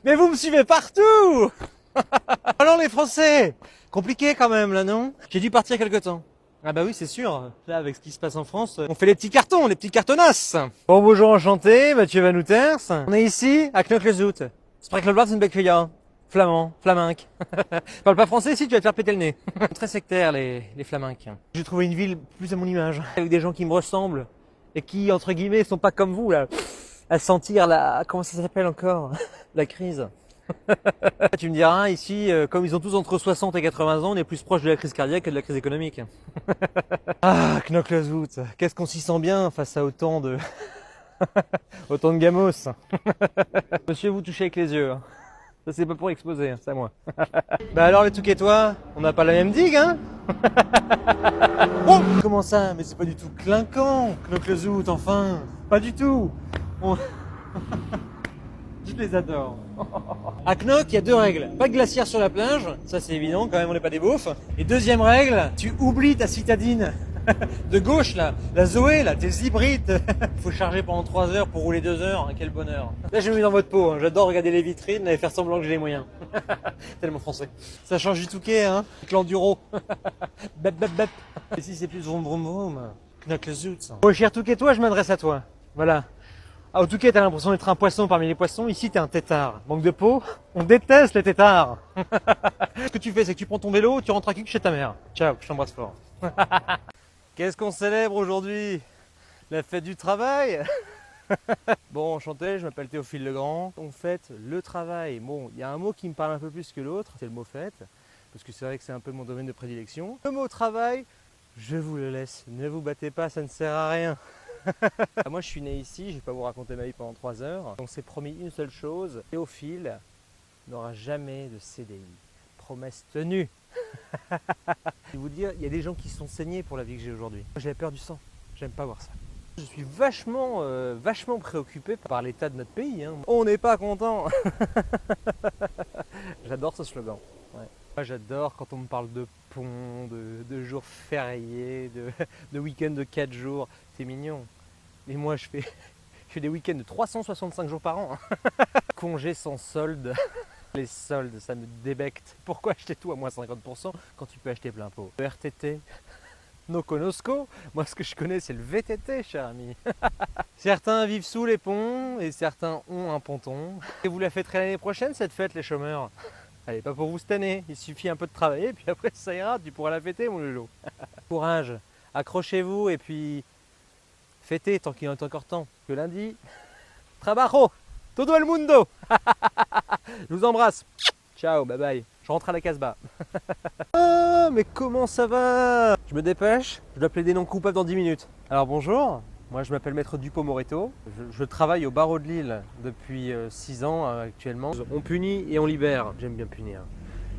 Mais vous me suivez partout. Alors les Français, compliqué quand même là, non? J'ai dû partir quelque temps. Ah bah oui, c'est sûr. Là, avec ce qui se passe en France, on fait les petits cartons, les petits cartonnasses. Bon, bonjour, enchanté, Mathieu Van Houters. On est ici, à Knokke-le-Zout. Spreekleblad een beetje flamand, flaminck. Parle pas français, si tu vas te faire péter le nez. Très sectaires, les flamincs. J'ai trouvé une ville plus à mon image, avec des gens qui me ressemblent, et qui, entre guillemets, sont pas comme vous, là, à sentir la... Comment ça s'appelle encore? La crise. Tu me diras, ici, comme ils ont tous entre 60 et 80 ans, on est plus proche de la crise cardiaque que de la crise économique. Ah, Knokke-le-Zout, qu'est-ce qu'on s'y sent bien face à autant de... autant de gamos. Monsieur, vous touchez avec les yeux. Hein. Ça, c'est pas pour exposer, hein, c'est à moi. Bah alors, les Touquetois, on n'a pas la même digue, hein? Oh, comment ça? Mais c'est pas du tout clinquant, Knokke-le-Zout, enfin. Pas du tout. On... Je les adore. À Knokke, il y a deux règles. Pas de glacière sur la plage, ça c'est évident, quand même on n'est pas des beaufs. Et deuxième règle, tu oublies ta citadine de gauche là, la Zoé là, tes hybrides. Il faut charger pendant 3 heures pour rouler 2 heures, hein, quel bonheur. Là je me mets dans votre peau, hein. J'adore regarder les vitrines et faire semblant que j'ai les moyens. Tellement français. Ça change du Touquet, hein, avec l'enduro. Bep bep bep. Ici c'est plus vroom vroom vroom. Knokke-le-Zout. Oh cher Touquetois, je m'adresse à toi. Voilà. Ah, au Touquet, t'as l'impression d'être un poisson parmi les poissons. Ici, t'es un tétard. Manque de peau. On déteste les tétards. Ce que tu fais, c'est que tu prends ton vélo, tu rentres à kick chez ta mère. Ciao, je t'embrasse fort. Qu'est-ce qu'on célèbre aujourd'hui? La fête du travail. Bon, enchanté, je m'appelle Théophile Legrand. On fête le travail. Bon, il y a un mot qui me parle un peu plus que l'autre, c'est le mot fête. Parce que c'est vrai que c'est un peu mon domaine de prédilection. Le mot travail, je vous le laisse. Ne vous battez pas, ça ne sert à rien. Moi je suis né ici, je ne vais pas vous raconter ma vie pendant 3 heures. On s'est promis une seule chose, Théophile n'aura jamais de CDI. Promesse tenue. Je vais vous dire, il y a des gens qui sont saignés pour la vie que j'ai aujourd'hui. Moi j'ai peur du sang, j'aime pas voir ça. Je suis vachement préoccupé par l'état de notre pays. Hein. On n'est pas content. J'adore ce slogan. Ouais. Moi j'adore quand on me parle de pont, de jours fériés, de week-end de 4 jours. C'est mignon. Et moi je fais des week-ends de 365 jours par an. Congé sans solde. Les soldes, ça me débecte. Pourquoi acheter tout à moins 50% quand tu peux acheter plein pot? Le RTT, no conosco. Moi ce que je connais c'est le VTT, cher ami. Certains vivent sous les ponts et certains ont un ponton. Et vous la fêterez l'année prochaine cette fête les chômeurs? Elle n'est pas pour vous cette année, il suffit un peu de travailler, puis après ça ira, tu pourras la fêter mon loulou. Courage, accrochez-vous et puis fêtez tant qu'il en est encore temps. Que lundi, trabajo, todo el mundo. Je vous embrasse, ciao, bye bye, je rentre à la Casbah. Ah, mais comment ça va? Je me dépêche, je dois plaider non coupable dans 10 minutes. Alors bonjour. Moi, je m'appelle Maître Dupont-Moreto. Je travaille au barreau de Lille depuis 6 ans actuellement. On punit et on libère. J'aime bien punir.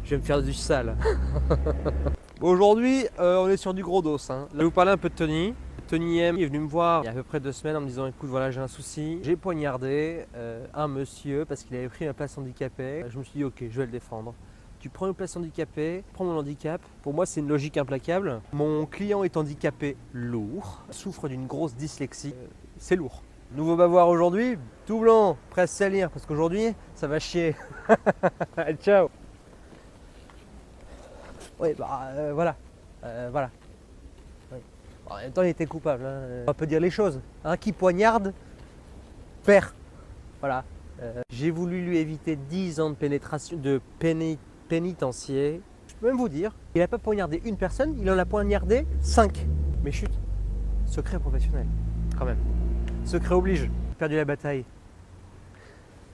J'aime faire du sale. Aujourd'hui, on est sur du gros dos. Hein. Là, je vais vous parler un peu de Tony. Tony M est venu me voir il y a à peu près 2 semaines en me disant écoute, voilà, j'ai un souci. J'ai poignardé un monsieur parce qu'il avait pris ma place handicapée. Je me suis dit ok, je vais le défendre. Tu prends une place handicapée, prends mon handicap. Pour moi, c'est une logique implacable. Mon client est handicapé lourd, souffre d'une grosse dyslexie. C'est lourd. Nouveau bavoir aujourd'hui, tout blanc, prêt à se salir parce qu'aujourd'hui, ça va chier. Ciao. Oui, bah voilà. Voilà. Oui. En même temps, il était coupable. Hein. On peut dire les choses. Hein, qui poignarde, perd. Voilà. J'ai voulu lui éviter 10 ans de pénétration, pénitencier. Je peux même vous dire, il n'a pas poignardé une personne, il en a poignardé 5. Mais chut, secret professionnel, quand même. Secret oblige. J'ai perdu la bataille.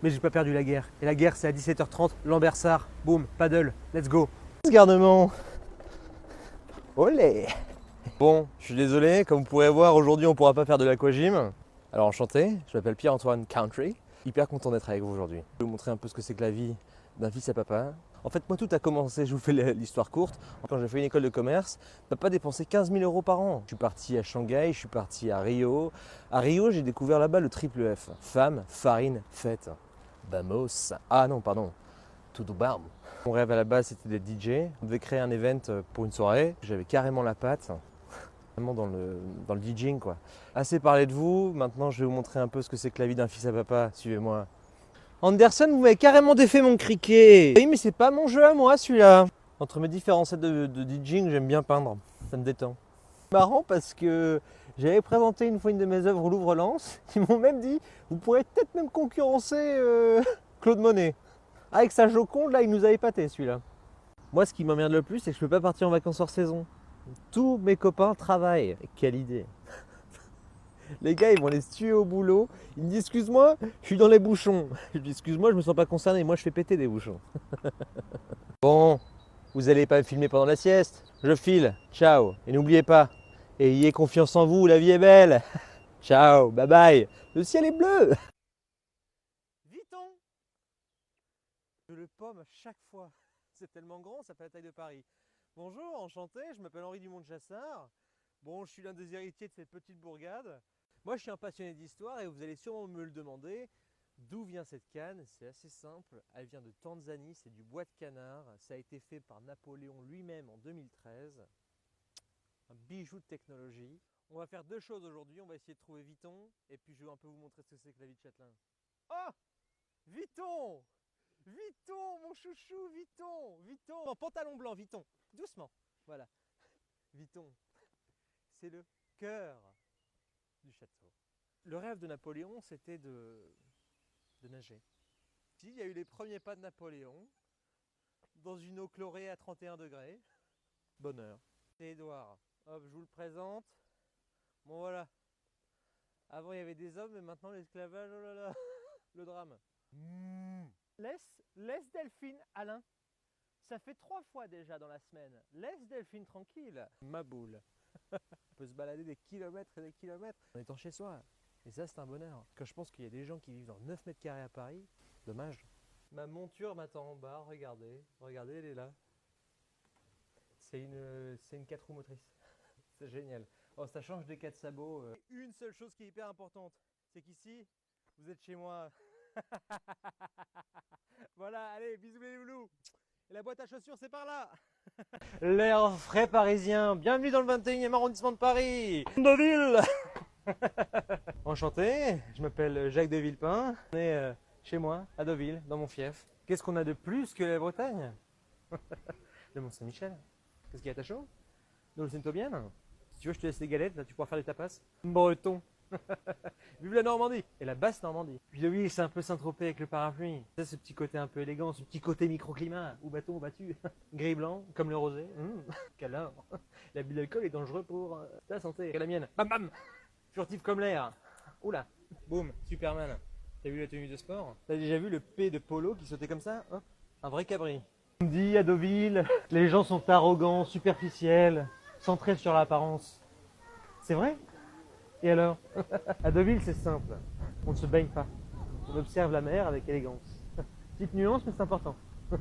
Mais j'ai pas perdu la guerre. Et la guerre, c'est à 17h30, Lambersart, boum, paddle, let's go. Garnement. Olé. Bon, je suis désolé, comme vous pourrez voir, aujourd'hui on ne pourra pas faire de l'aquagym. Alors enchanté, je m'appelle Pierre-Antoine Country. Hyper content d'être avec vous aujourd'hui. Je vais vous montrer un peu ce que c'est que la vie d'un fils à papa. En fait, moi, tout a commencé, je vous fais l'histoire courte. Quand j'ai fait une école de commerce, papa dépensait 15 000 € par an. Je suis parti à Shanghai, je suis parti à Rio. À Rio, j'ai découvert là-bas le triple F. Femme, farine, fête. Vamos. Ah non, pardon. Tout bam. Mon rêve à la base, c'était d'être DJ. On devait créer un event pour une soirée. J'avais carrément la patte. Vraiment dans le DJing, quoi. Assez parlé de vous. Maintenant, je vais vous montrer un peu ce que c'est que la vie d'un fils à papa. Suivez-moi. Anderson, vous m'avez carrément défait mon criquet. Oui, mais c'est pas mon jeu à moi, celui-là. Entre mes différents sets de DJing, j'aime bien peindre. Ça me détend. Marrant parce que j'avais présenté une fois une de mes œuvres au Louvre-Lens. Ils m'ont même dit, vous pourrez peut-être même concurrencer Claude Monet. Avec sa Joconde, là, il nous a épaté, celui-là. Moi, ce qui m'emmerde le plus, c'est que je peux pas partir en vacances hors saison. Tous mes copains travaillent. Quelle idée. Les gars, ils vont les tuer au boulot. Ils me disent, excuse-moi, je suis dans les bouchons. Je dis, excuse-moi, je me sens pas concerné. Moi, je fais péter des bouchons. Bon, vous allez pas me filmer pendant la sieste. Je file. Ciao. Et n'oubliez pas, ayez confiance en vous, la vie est belle. Ciao, bye bye. Le ciel est bleu. Viton. Je le pomme à chaque fois. C'est tellement grand, ça fait la taille de Paris. Bonjour, enchanté, je m'appelle Henri Dumont-de-Chassard. Bon, je suis l'un des héritiers de cette petite bourgade. Moi, je suis un passionné d'histoire et vous allez sûrement me le demander. D'où vient cette canne? C'est assez simple. Elle vient de Tanzanie, c'est du bois de canard. Ça a été fait par Napoléon lui-même en 2013. Un bijou de technologie. On va faire deux choses aujourd'hui. On va essayer de trouver Viton et puis je vais un peu vous montrer ce que c'est que la vie de Châtelain. Oh! Viton! Viton, mon chouchou, Viton! Viton! En pantalon blanc, Viton! Doucement, voilà. Viton, c'est le cœur du château. Le rêve de Napoléon, c'était de nager. Il y a eu les premiers pas de Napoléon dans une eau chlorée à 31 degrés. Bonheur. C'est Édouard. Hop, je vous le présente. Bon voilà. Avant il y avait des hommes, mais maintenant l'esclavage, oh là là, le drame. Laisse Delphine, Alain. Ça fait 3 fois déjà dans la semaine. Laisse Delphine tranquille. Ma boule. On peut se balader des kilomètres et des kilomètres en étant chez soi. Et ça, c'est un bonheur. Quand je pense qu'il y a des gens qui vivent dans 9 mètres carrés à Paris, dommage. Ma monture m'attend en bas, regardez. Regardez, elle est là. C'est une 4 roues motrices. C'est génial. Oh, ça change des 4 sabots. Une seule chose qui est hyper importante, c'est qu'ici, vous êtes chez moi. Voilà, allez, bisous les loulous. Et la boîte à chaussures, c'est par là. L'air frais parisien. Bienvenue dans le 21e arrondissement de Paris. De ville. Enchanté, je m'appelle Jacques de Villepin. On est chez moi, à Deauville, dans mon fief. Qu'est-ce qu'on a de plus que la Bretagne? Le Mont-Saint-Michel. Qu'est-ce qu'il y a, t'as chaud? Nous le Saint-Aubienne. Si tu veux, je te laisse les galettes, là tu pourras faire des tapas. Breton. Vive la Normandie et la basse Normandie. Puis oui, c'est un peu Saint-Tropez avec le parapluie. C'est ce petit côté un peu élégant, ce petit côté microclimat. Où bâton battu. Gris blanc, comme le rosé. Quel or. L'abus d'alcool est dangereux pour ta santé. Et la mienne. Bam bam. Furtif comme l'air. Oula. Boum. Superman. T'as vu la tenue de sport? T'as déjà vu le P de polo qui sautait comme ça? Hop. Un vrai cabri. On me dit à Deauville, les gens sont arrogants, superficiels, centrés sur l'apparence. C'est vrai? Et alors? À Deauville, c'est simple. On ne se baigne pas. On observe la mer avec élégance. Petite nuance, mais c'est important. On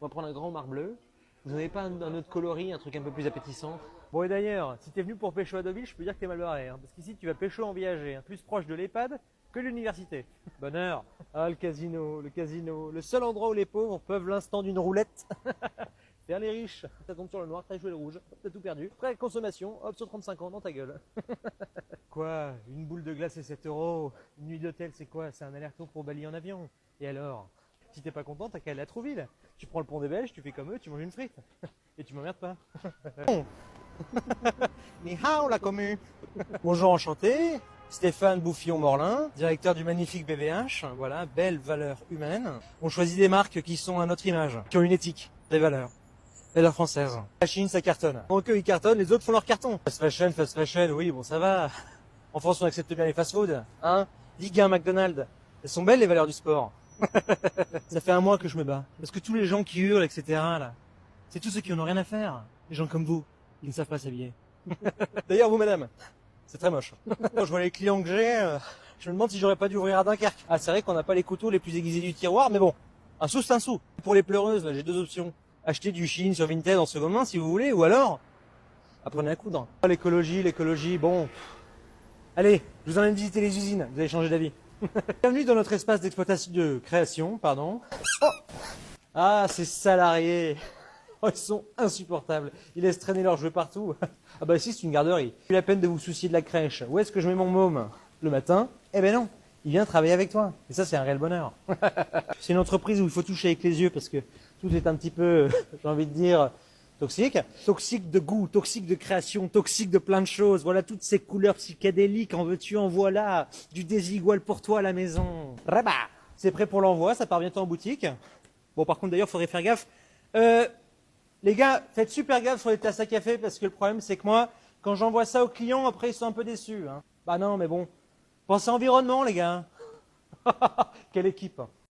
va prendre un grand mar bleu. Vous n'avez pas un autre coloris, un truc un peu plus appétissant? Bon, et d'ailleurs, si t'es venu pour pécho à Deauville, je peux dire que t'es mal barré. Hein, parce qu'ici, tu vas pécho en viager, hein, plus proche de l'EHPAD que de l'université. Bonheur. Ah, le casino, le casino. Le seul endroit où les pauvres peuvent l'instant d'une roulette faire les riches. Ça tombe sur le noir, t'as joué le rouge, t'as tout perdu. Après consommation, hop, sur 35 ans, dans ta gueule. Quoi? Une boule de glace c'est 7 €. Une nuit d'hôtel c'est quoi? C'est un aller-retour pour Bali en avion. Et alors? Si t'es pas content, t'as qu'à aller à Trouville. Tu prends le pont des Belges, tu fais comme eux, tu manges une frite. Et tu m'emmerdes pas. Ni hao la commu. Bonjour, enchanté. Stéphane Bouffillon-Morlin, directeur du magnifique BVH. Voilà, belle valeur humaine. On choisit des marques qui sont à notre image, qui ont une éthique, des valeurs. Valeurs françaises. La Chine, ça cartonne. Donc eux, ils cartonnent, les autres font leur carton. Fast fashion, oui, bon, ça va. En France, on accepte bien les fast-food, hein. Ligue 1, McDonald's. Elles sont belles, les valeurs du sport. Ça fait un mois que je me bats. Parce que tous les gens qui hurlent, etc., là, c'est tous ceux qui en ont rien à faire. Les gens comme vous, qui ne savent pas s'habiller. D'ailleurs, vous, madame, c'est très moche. Quand je vois les clients que j'ai, je me demande si j'aurais pas dû ouvrir à Dunkerque. Ah, c'est vrai qu'on n'a pas les couteaux les plus aiguisés du tiroir, mais bon, un sou, c'est un sou. Pour les pleureuses, là, j'ai deux options. Acheter du Chine sur Vinted en seconde main, si vous voulez, ou alors, apprenez à coudre. L'écologie, bon. Allez, je vous emmène visiter les usines, vous allez changer d'avis. Bienvenue dans notre espace d'exploitation, de création, pardon. Oh, ah, ces salariés. Oh, ils sont insupportables. Ils laissent traîner leurs jouets partout. Ah bah ici, c'est une garderie. J'ai la peine de vous soucier de la crèche. Où est-ce que je mets mon môme? Le matin? Eh ben non. il vient travailler avec toi. Et ça, c'est un réel bonheur. C'est une entreprise où il faut toucher avec les yeux parce que tout est un petit peu, j'ai envie de dire, toxique. Toxique de goût, toxique de création, toxique de plein de choses. Voilà toutes ces couleurs psychédéliques, en veux-tu, en voilà. Du désigual pour toi à la maison. Rabat. C'est prêt pour l'envoi, ça part bientôt en boutique. Bon, par contre, d'ailleurs, faudrait faire gaffe. Les gars, faites super gaffe sur les tasses à café parce que le problème, c'est que moi, quand j'envoie ça aux clients, après, ils sont un peu déçus. Hein. Bah non, mais bon, pensez environnement, les gars. Quelle équipe.